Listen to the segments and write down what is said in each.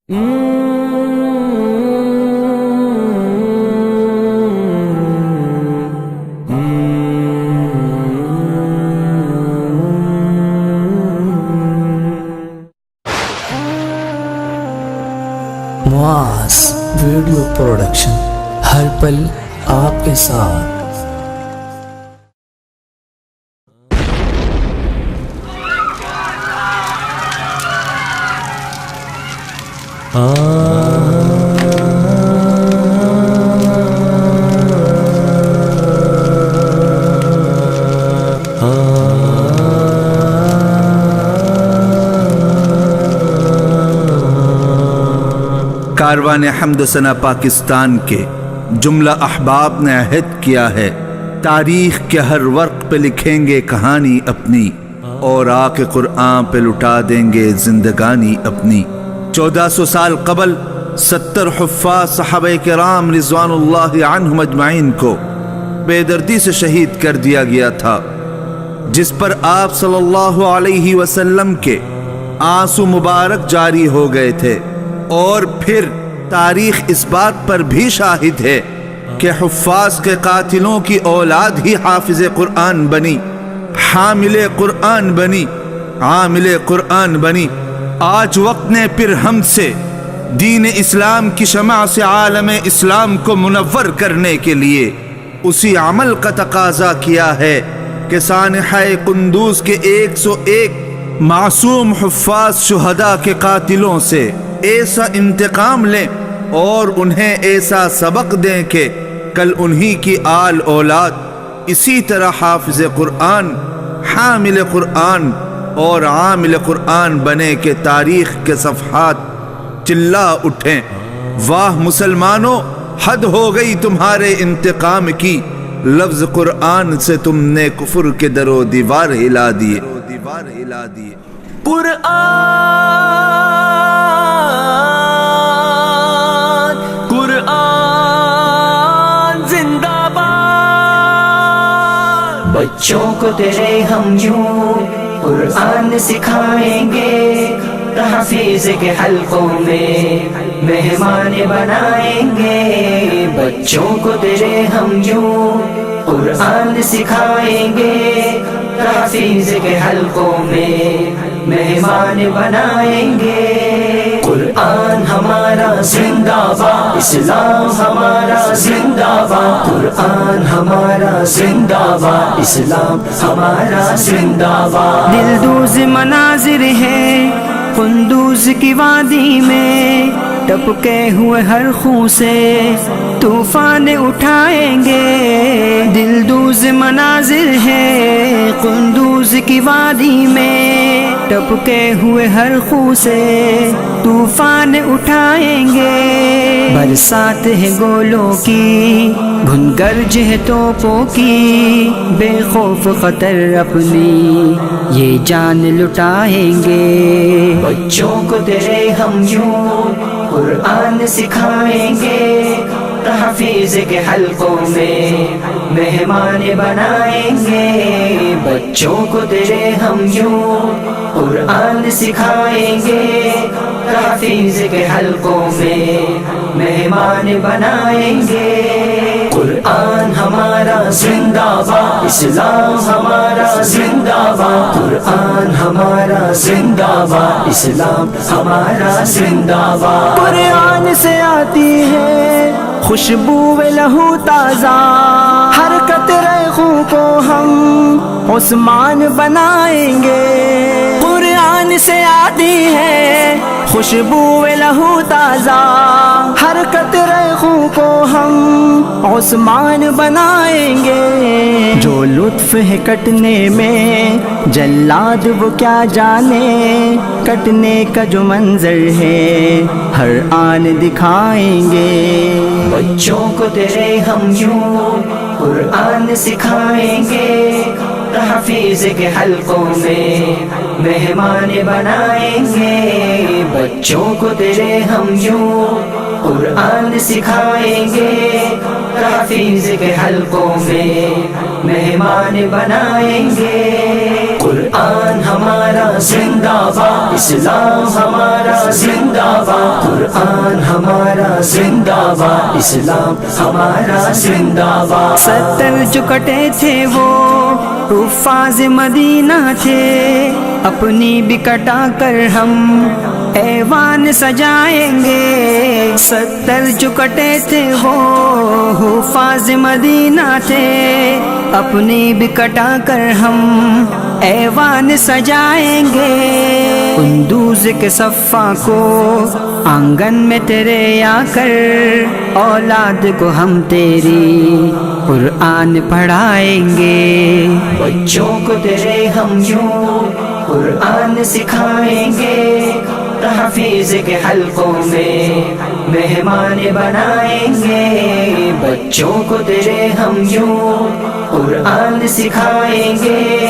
معاذ video production, ہر پل آپ کے ساتھ۔ کاروان حمد و ثنا پاکستان کے جملہ احباب نے عہد کیا ہے، تاریخ کے ہر ورق پہ لکھیں گے کہانی اپنی، اور آ کے قرآن پہ لٹا دیں گے زندگانی اپنی۔ 1400 سال قبل 70 حفاظ صحابہ کرام رضوان اللہ عنہم اجمعین کو بے دردی سے شہید کر دیا گیا تھا، جس پر آپ صلی اللہ علیہ وسلم کے آنسو مبارک جاری ہو گئے تھے۔ اور پھر تاریخ اس بات پر بھی شاہد ہے کہ حفاظ کے قاتلوں کی اولاد ہی حافظ قرآن بنی، حامل قرآن بنی، عامل قرآن بنی۔ آج وقت نے پھر ہم سے دین اسلام کی شمع سے عالم اسلام کو منور کرنے کے لیے اسی عمل کا تقاضا کیا ہے کہ سانحہ قندوز کے 101 معصوم حفاظ شہداء کے قاتلوں سے ایسا انتقام لیں اور انہیں ایسا سبق دیں کہ کل انہی کی آل اولاد اسی طرح حافظ قرآن، حامل قرآن اور عامل قرآن بنے کہ تاریخ کے صفحات چلا اٹھیں، واہ مسلمانوں حد ہو گئی تمہارے انتقام کی، لفظ قرآن سے تم نے کفر کے در و دیوار ہلا دیے۔ قرآن زندہ باد، بچوں کو تیرے ہم یوں قرآن سکھائیں گے، تحفیظ کے حلقوں میں مہمان بنائیں گے۔ بچوں کو تیرے ہم یوں قرآن سکھائیں گے، تحفیظ کے حلقوں میں مہمان بنائیں گے۔ قرآن ہمارا زندہ باد، اسلام ہمارا زندہ باد، قرآن ہمارا زندہ باد، اسلام ہمارا زندہ باد۔ دلدوز مناظر ہیں قندوز کی وادی میں، ٹپکے ہوئے ہر خوں سے طوفان اٹھائیں گے۔ دلدوز مناظر ہیں قندوز کی وادی میں، ٹپکے ہوئے ہر خوں سے طوفان اٹھائیں گے۔ برسات ہے گولوں کی، گھن گرج ہے توپوں کی، بے خوف خطر اپنی یہ جان لٹائیں گے۔ بچوں کو تیرے ہم یوں قرآن سکھائیں گے، تحفیظ کے حلقوں میں مہمان بنائیں گے۔ بچوں کو تیرے ہم یوں قرآن سکھائیں گے، تحفیظ کے حلقوں میں مہمان بنائیں گے۔ قرآن ہمارا زندہ باد، اسلام ہمارا زندہ باد، قرآن ہمارا زندہ باد، اسلام ہمارا زندہ باد۔ قرآن سے آتی ہے خوشبو لہو تازہ، ہر قطرے خون کو ہم عثمان بنائیں گے۔ قرآن سے آتی ہے خوشبو لہو تازہ، ہر قطرے خون کو ہم عثمان بنائیں گے۔ جو لطف ہے کٹنے میں جلاد وہ کیا جانے، کٹنے کا جو منظر ہے ہر آن دکھائیں گے۔ بچوں کو تیرے ہم یوں قرآن سکھائیں گے، تحفیظ کے حلقوں میں مہمان بنائیں گے۔ بچوں کو تیرے ہم یوں قرآن سکھائیں گے، تحفیظ کے حلقوں میں مہمان بنائیں گے۔ قرآن ہمارا زندہ باد، اسلام ہمارا زندہ باد، قرآن ہمارا زندہ باد، اسلام ہمارا زندہ باد۔ 70 جو کٹے تھے وہ حفاظ مدینہ تھے، اپنی بھی کٹا کر ہم ایوان سجائیں گے۔ 70 جو کٹے تھے وہ حفاظ مدینہ تھے، اپنی بھی کٹا کر ہم ایوان سجائیں گے۔ کندوز کے صفا کو آنگن میں تیرے آ کر، اولاد کو ہم تیری قرآن پڑھائیں گے۔ بچوں کو تیرے ہم یوں قرآن سکھائیں گے، تحفیظ کے حلقوں میں مہمان بنائیں گے۔ بچوں کو تیرے ہم یوں قرآن سکھائیں گے،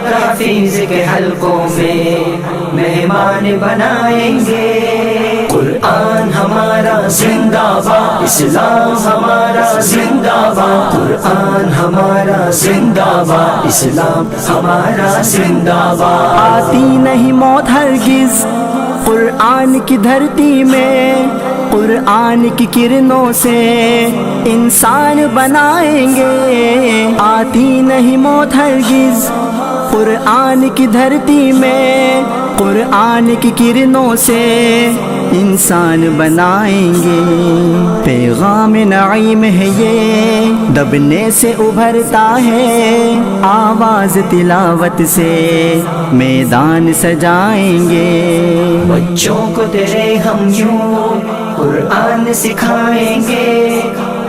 تحفیظ کے حلقوں میں مہمان بنائیں گے۔ قرآن ہمارا زندہ باد، اسلام ہمارا زندہ باد، قرآن ہمارا زندہ باد، اسلام ہمارا زندہ باد۔ آتی نہیں موت ہرگز قرآن کی دھرتی میں، قرآن کی کرنوں سے انسان بنائیں گے۔ آتی نہیں موت ہرگز قرآن کی دھرتی میں، قرآن کی کرنوں سے انسان بنائیں گے۔ پیغام نعیم ہے یہ دبنے سے ابھرتا ہے، آواز تلاوت سے میدان سجائیں گے۔ بچوں کو تیرے ہم یوں قرآن سکھائیں گے،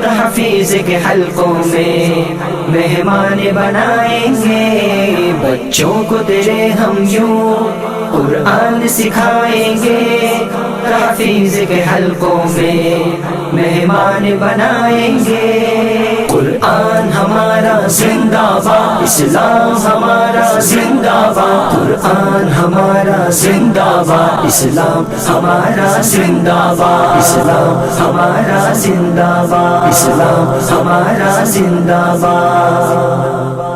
تحفیظ کے حلقوں میں مہمان بنائیں گے۔ بچوں کو تیرے ہم یوں قرآن سکھائیں گے، تحفیظ کے حلقوں میں مہمان بنائیں گے۔ قرآن ہمارا زندہ باد، اسلام ہمارا زندہ باد، قرآن ہمارا زندہ باد، اسلام ہمارا زندہ باد، اسلام ہمارا زندہ باد، اسلام ہمارا زندہ باد۔